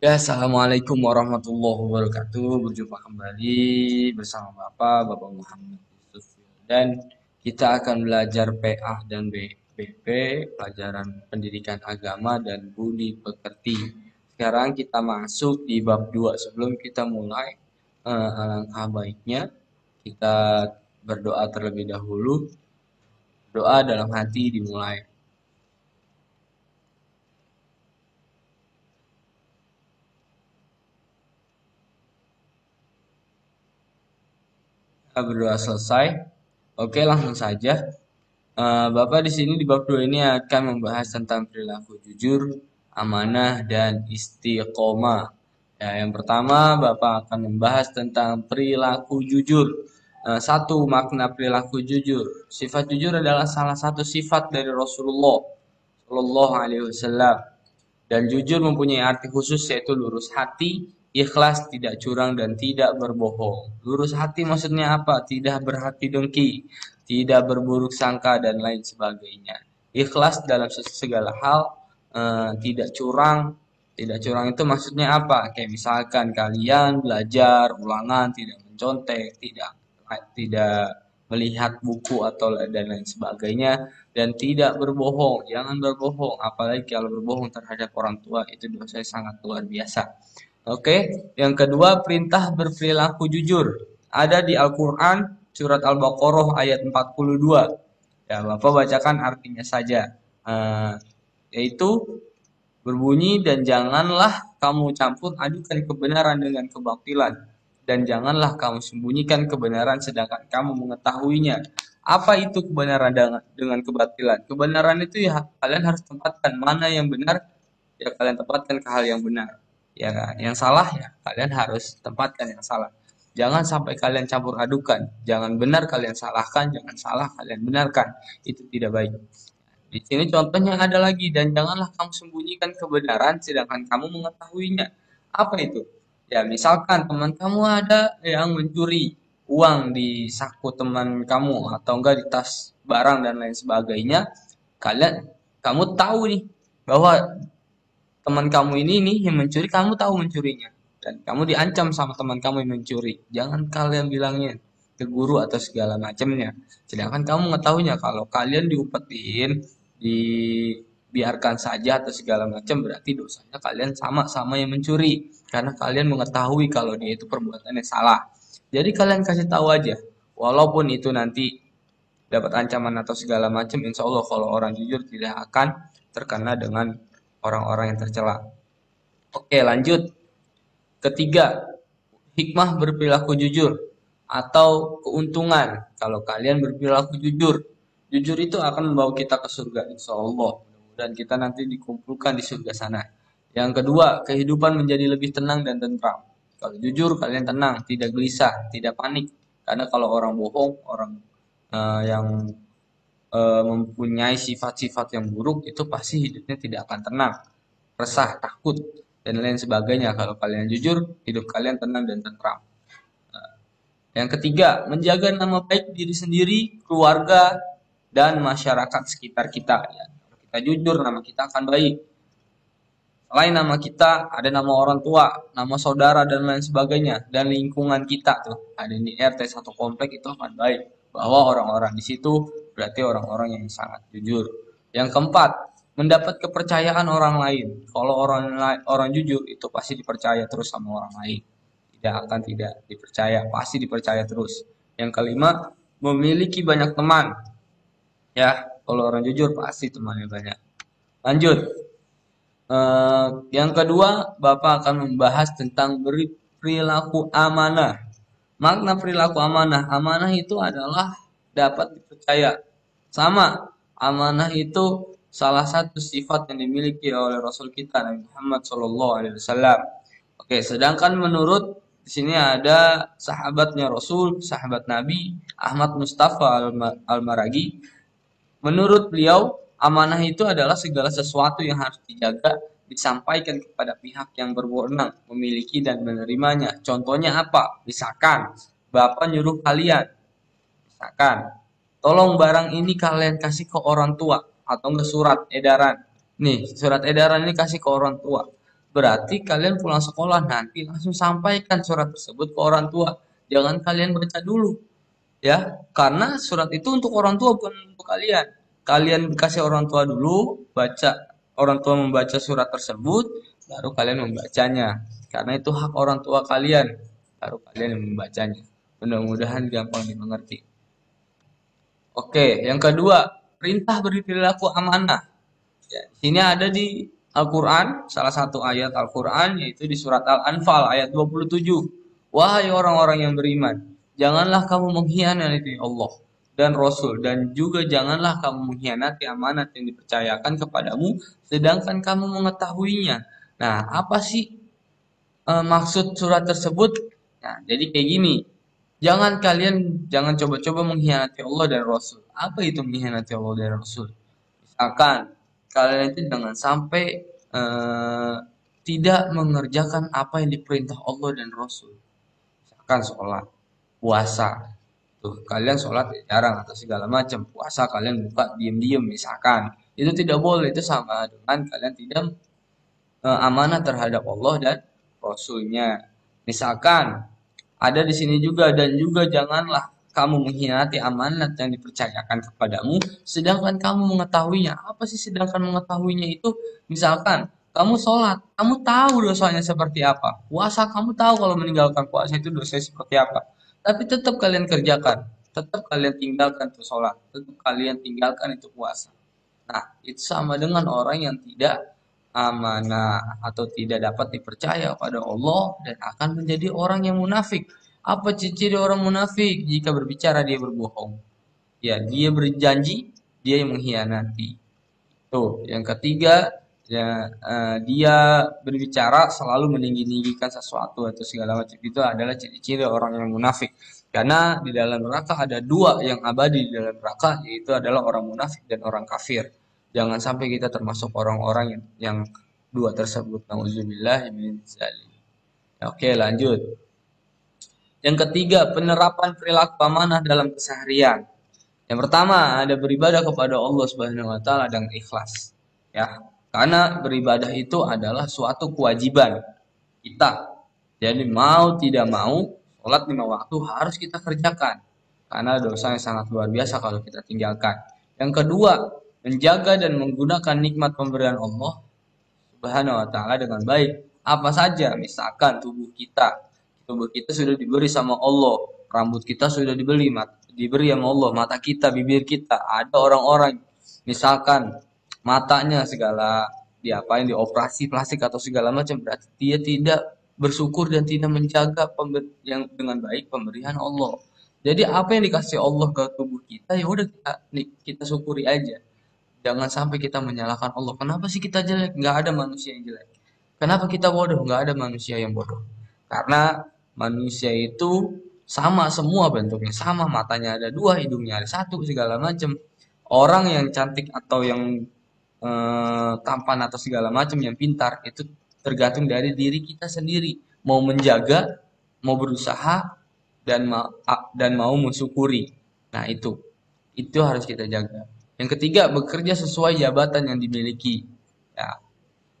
Ya, assalamualaikum warahmatullahi wabarakatuh. Berjumpa kembali bersama Bapak Muhammad Yusuf. Dan kita akan belajar PA dan BP, pelajaran pendidikan agama dan budi pekerti. Sekarang kita masuk di bab 2. Sebelum kita mulai, alangkah baiknya kita berdoa terlebih dahulu. Doa dalam hati dimulai. Berdoa selesai. Oke, langsung saja. Bapak di sini di bab 2 ini akan membahas tentang perilaku jujur, amanah, dan istiqomah. Ya, yang pertama, Bapak akan membahas tentang perilaku jujur. Satu, makna perilaku jujur. Sifat jujur adalah salah satu sifat dari Rasulullah Shallallahu Alaihi Wasallam. Dan jujur mempunyai arti khusus yaitu lurus hati, ikhlas, tidak curang, dan tidak berbohong. Lurus hati maksudnya apa? Tidak berhati dengki, tidak berburuk sangka, dan lain sebagainya. Ikhlas dalam segala hal, tidak curang. Tidak curang itu maksudnya apa? Kayak misalkan kalian belajar ulangan, tidak mencontek, tidak melihat buku atau dan lain sebagainya, dan tidak berbohong. Jangan berbohong, apalagi kalau berbohong terhadap orang tua itu dosa sangat luar biasa. Oke, yang kedua perintah berperilaku jujur. Ada di Al-Qur'an surat Al-Baqarah ayat 42. Ya, Bapak bacakan artinya saja. Eh, Yaitu berbunyi, dan janganlah kamu campur adukan kebenaran dengan kebatilan, dan janganlah kamu sembunyikan kebenaran sedangkan kamu mengetahuinya. Apa itu kebenaran dengan kebatilan? Kebenaran itu ya kalian harus tempatkan mana yang benar, ya kalian tempatkan ke hal yang benar. Ya kan? Yang salah ya kalian harus tempatkan yang salah. Jangan sampai kalian campur adukan. Jangan benar kalian salahkan, jangan salah kalian benarkan. Itu tidak baik. Di sini contohnya ada lagi, dan janganlah kamu sembunyikan kebenaran sedangkan kamu mengetahuinya. Apa itu? Ya, misalkan teman kamu ada yang mencuri uang di saku teman kamu atau enggak di tas barang dan lain sebagainya. Kalian kamu tahu nih bahwa teman kamu ini nih yang mencuri, kamu tahu mencurinya, dan kamu diancam sama teman kamu yang mencuri. Jangan kalian bilangnya ke guru atau segala macamnya. Sedangkan kamu mengetahuinya, kalau kalian diumpetin, dibiarkan saja atau segala macam, berarti dosanya kalian sama-sama yang mencuri karena kalian mengetahui kalau dia itu perbuatannya salah. Jadi kalian kasih tahu aja, walaupun itu nanti dapat ancaman atau segala macam, insya Allah kalau orang jujur tidak akan terkena dengan orang-orang yang tercela. Oke, lanjut. Ketiga, hikmah berperilaku jujur atau keuntungan kalau kalian berperilaku jujur. Jujur itu akan membawa kita ke surga, insya Allah. Dan kita nanti dikumpulkan di surga sana. Yang kedua, kehidupan menjadi lebih tenang dan tentram. Kalau jujur, kalian tenang, tidak gelisah, tidak panik. Karena kalau orang bohong, orang yang mempunyai sifat-sifat yang buruk, itu pasti hidupnya tidak akan tenang, resah, takut, dan lain sebagainya. Kalau kalian jujur, hidup kalian tenang dan tentram. Yang ketiga, menjaga nama baik diri sendiri, keluarga, dan masyarakat sekitar kita. Ya, kalau kita jujur, nama kita akan baik. Selain nama kita, ada nama orang tua, nama saudara, dan lain sebagainya. Dan lingkungan kita tuh, ada di RT satu komplek itu akan baik. Bahwa orang-orang di situ berarti orang-orang yang sangat jujur. Yang keempat, mendapat kepercayaan orang lain. Kalau orang jujur itu pasti dipercaya terus sama orang lain. Tidak akan tidak dipercaya, pasti dipercaya terus. Yang kelima, memiliki banyak teman. Ya, kalau orang jujur pasti temannya banyak. Lanjut. Yang kedua, Bapak akan membahas tentang perilaku amanah. Makna perilaku amanah. Amanah itu adalah dapat dipercaya. Sama, amanah itu salah satu sifat yang dimiliki oleh Rasul kita Nabi Muhammad SAW. Oke, sedangkan menurut di sini ada sahabatnya Rasul, sahabat Nabi Ahmad Mustafa Al-Maragi. Menurut beliau, amanah itu adalah segala sesuatu yang harus dijaga, disampaikan kepada pihak yang berwenang, memiliki dan menerimanya. Contohnya apa? Misalkan, Bapak nyuruh kalian, misalkan, tolong barang ini kalian kasih ke orang tua, atau enggak surat edaran. Nih, surat edaran ini kasih ke orang tua. Berarti kalian pulang sekolah nanti langsung sampaikan surat tersebut ke orang tua. Jangan kalian baca dulu, ya. Karena surat itu untuk orang tua bukan untuk kalian. Kalian kasih orang tua dulu, baca, orang tua membaca surat tersebut, baru kalian membacanya. Karena itu hak orang tua kalian, baru kalian yang membacanya. Mudah-mudahan gampang dimengerti. Oke, yang kedua, perintah berperilaku amanah. Ya, sini ada di Al-Quran, salah satu ayat Al-Quran, yaitu di surat Al-Anfal ayat 27. Wahai orang-orang yang beriman, janganlah kamu mengkhianati Allah dan Rasul, dan juga janganlah kamu mengkhianati amanat yang dipercayakan kepadamu, sedangkan kamu mengetahuinya. Nah, apa sih maksud surat tersebut? Nah, jadi kayak gini, jangan coba-coba mengkhianati Allah dan Rasul. Apa itu mengkhianati Allah dan Rasul? Misalkan kalian itu jangan sampai eh, tidak mengerjakan apa yang diperintah Allah dan Rasul. Misalkan sholat, puasa. Tuh, kalian sholat jarang atau segala macam. Puasa kalian buka diem-diem misalkan. Itu tidak boleh. Itu sama dengan kalian tidak amanah terhadap Allah dan Rasulnya. Misalkan ada di sini juga, dan juga janganlah kamu mengkhianati amanat yang dipercayakan kepadamu, sedangkan kamu mengetahuinya. Apa sih sedangkan mengetahuinya itu? Misalkan kamu sholat, kamu tahu dosanya seperti apa. Puasa, kamu tahu kalau meninggalkan puasa itu dosanya seperti apa. Tapi tetap kalian kerjakan, tetap kalian tinggalkan itu sholat, tetap kalian tinggalkan itu puasa. Nah, itu sama dengan orang yang tidak amanah atau tidak dapat dipercaya pada Allah dan akan menjadi orang yang munafik. Apa ciri orang munafik? Jika berbicara dia berbohong. Ya, dia berjanji, dia yang mengkhianati. Tuh, yang ketiga, ya, dia berbicara selalu meninggi-ninggikan sesuatu atau segala macam. Itu adalah ciri-ciri orang yang munafik. Karena di dalam neraka ada dua yang abadi di dalam neraka, yaitu adalah orang munafik dan orang kafir. Jangan sampai kita termasuk orang-orang yang dua tersebut. Nauzubillah min dzalik. Oke, lanjut. Yang ketiga, penerapan perilaku amanah dalam keseharian. Yang pertama, ada beribadah kepada Allah Subhanahu wa taala dengan ikhlas. Ya, karena beribadah itu adalah suatu kewajiban kita. Jadi mau tidak mau, sholat 5 waktu harus kita kerjakan. Karena dosa yang sangat luar biasa kalau kita tinggalkan. Yang kedua, menjaga dan menggunakan nikmat pemberian Allah Subhanahu wa taala dengan baik. Apa saja, misalkan tubuh kita. Tubuh kita sudah diberi sama Allah, rambut kita sudah diberi sama Allah, mata kita, bibir kita. Ada orang-orang misalkan matanya segala diapain, dioperasi plastik atau segala macam, berarti dia tidak bersyukur dan tidak menjaga yang dengan baik pemberian Allah. Jadi apa yang dikasih Allah ke tubuh kita, ya udah kita syukuri aja. Jangan sampai kita menyalahkan Allah. Kenapa sih kita jelek? Nggak ada manusia yang jelek. Kenapa kita bodoh? Nggak ada manusia yang bodoh. Karena manusia itu sama semua bentuknya. Sama, matanya ada dua, hidungnya ada satu, segala macam. Orang yang cantik atau yang tampan atau segala macam, yang pintar, itu tergantung dari diri kita sendiri. Mau menjaga, mau berusaha, dan mau mensyukuri. Nah, itu harus kita jaga. Yang ketiga, bekerja sesuai jabatan yang dimiliki. Ya.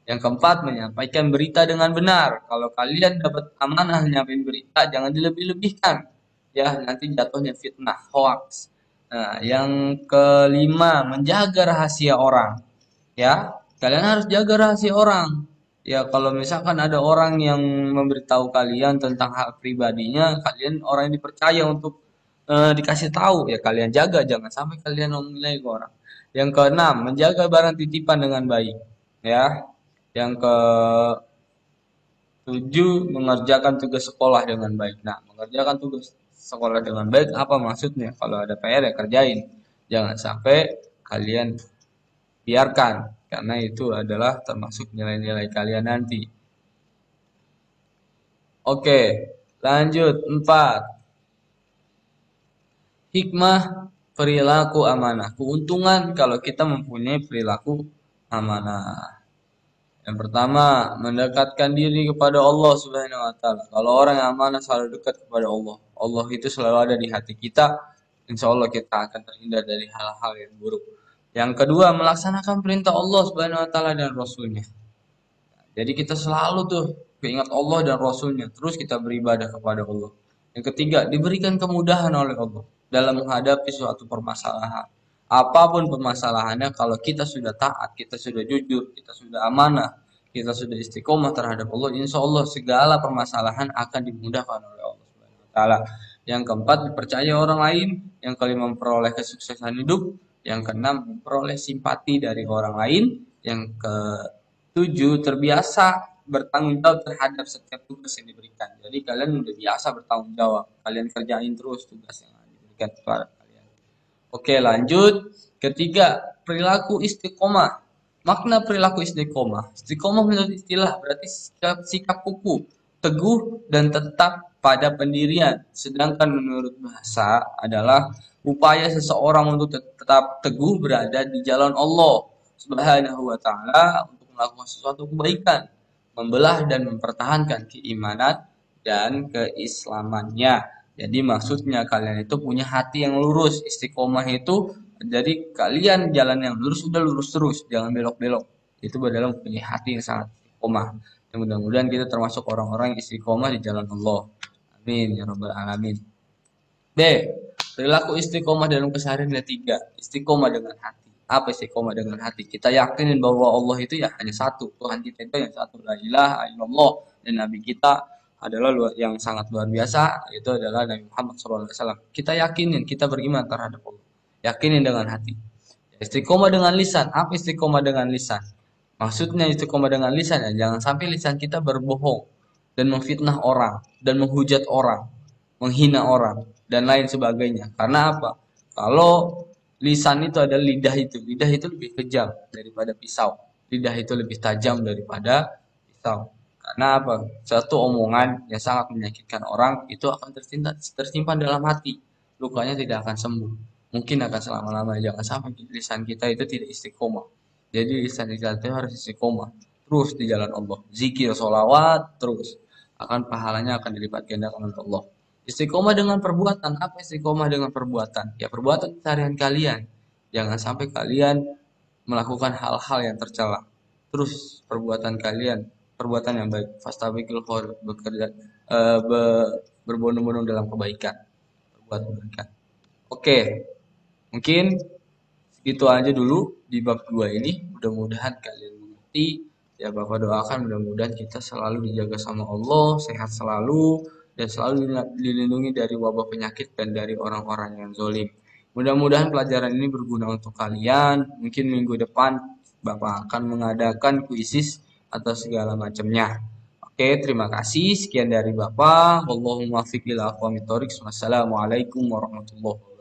Yang keempat, menyampaikan berita dengan benar. Kalau kalian dapat amanah menyampaikan berita, jangan dilebih-lebihkan. Ya, nanti jatuhnya fitnah, hoax. Nah, yang kelima, menjaga rahasia orang. Ya, kalian harus jaga rahasia orang. Ya, kalau misalkan ada orang yang memberitahu kalian tentang hak pribadinya, kalian orang yang dipercaya untuk dikasih tahu, ya kalian jaga, jangan sampai kalian ngomongin lagi ke orang. Yang keenam, menjaga barang titipan dengan baik. Ya, yang ketujuh, mengerjakan tugas sekolah dengan baik. Nah, mengerjakan tugas sekolah dengan baik apa maksudnya? Kalau ada PR ya kerjain. Jangan sampai kalian biarkan, karena itu adalah termasuk nilai-nilai kalian nanti. Oke, lanjut 4. Hikmah perilaku amanah. Keuntungan kalau kita mempunyai perilaku amanah. Yang pertama, mendekatkan diri kepada Allah Subhanahu wa taala. Kalau orang yang amanah selalu dekat kepada Allah. Allah itu selalu ada di hati kita. Insya Allah kita akan terhindar dari hal-hal yang buruk. Yang kedua, melaksanakan perintah Allah Subhanahu wa taala dan Rasulnya. Jadi kita selalu tuh keingat Allah dan Rasulnya. Terus kita beribadah kepada Allah. Yang ketiga, diberikan kemudahan oleh Allah dalam menghadapi suatu permasalahan. Apapun permasalahannya, kalau kita sudah taat, kita sudah jujur, kita sudah amanah, kita sudah istiqomah terhadap Allah, insya Allah segala permasalahan akan dimudahkan oleh Allah Subhanahu wa Ta'ala. Yang keempat, dipercaya orang lain. Yang kelima, memperoleh kesuksesan hidup. Yang keenam, memperoleh simpati dari orang lain. Yang ketujuh, terbiasa bertanggung jawab terhadap setiap tugas yang diberikan. Jadi kalian udah biasa bertanggung jawab. Kalian kerjain terus tugas yang diberikan kepada kalian. Oke, lanjut. Ketiga, perilaku istiqomah. Makna perilaku istiqomah. Istiqomah menurut istilah berarti sikap kukuh, teguh, dan tetap pada pendirian. Sedangkan menurut bahasa adalah upaya seseorang untuk tetap teguh berada di jalan Allah Subhanahu wa Ta'ala untuk melakukan sesuatu kebaikan, membelah dan mempertahankan keimanan dan keislamannya. Jadi maksudnya kalian itu punya hati yang lurus. Istiqomah itu jadi kalian jalan yang lurus udah lurus terus, jangan belok-belok. Itu adalah punya hati yang sangat istiqomah. Dan mudah-mudahan kita termasuk orang-orang yang istiqomah di jalan Allah. Amin ya rabbal alamin. B. Perilaku istiqomah dalam keseharian ada tiga. Istiqomah dengan hati. Apa istiqomah dengan hati? Kita yakinin bahwa Allah itu ya hanya satu. Tuhan kita itu yang satu. La ilaha illallah. Dan Nabi kita adalah yang sangat luar biasa. Itu adalah Nabi Muhammad SAW. Kita yakinin, kita beriman terhadap Allah. Yakinin dengan hati. Istiqomah dengan lisan. Apa istiqomah dengan lisan? Maksudnya istiqomah dengan lisan ya. Jangan sampai lisan kita berbohong. Dan memfitnah orang. Dan menghujat orang. Menghina orang dan lain sebagainya. Karena apa? Kalau lisan itu adalah lidah itu lebih kejam daripada pisau. Lidah itu lebih tajam daripada pisau. Karena apa? Satu omongan yang sangat menyakitkan orang itu akan tersimpan dalam hati. Lukanya tidak akan sembuh. Mungkin akan selama-lamanya. Jangan sampai lisan kita itu tidak istiqomah. Jadi lisan kita itu harus istiqomah. Terus di jalan Allah. Zikir, sholawat, terus. Akan pahalanya akan dilipat gandakan oleh Allah. Istiqomah dengan perbuatan. Apa istiqomah dengan perbuatan? Ya perbuatan keseharian kalian. Jangan sampai kalian melakukan hal-hal yang tercela. Terus perbuatan kalian, perbuatan yang baik. Fastabiqul khair, bekerja, berbondong-bondong dalam kebaikan. Berbuat kebaikan. Oke, mungkin segitu aja dulu di bab 2 ini. Mudah-mudahan kalian mengerti. Ya Bapak doakan mudah-mudahan kita selalu dijaga sama Allah, sehat selalu, dan selalu dilindungi dari wabah penyakit dan dari orang-orang yang zolim. Mudah-mudahan pelajaran ini berguna untuk kalian. Mungkin minggu depan Bapak akan mengadakan kuisis atau segala macamnya. Oke, terima kasih. Sekian dari Bapak. Wallahumma fiqh ila aqwamit thoriq. Wassalamualaikum warahmatullahi wabarakatuh.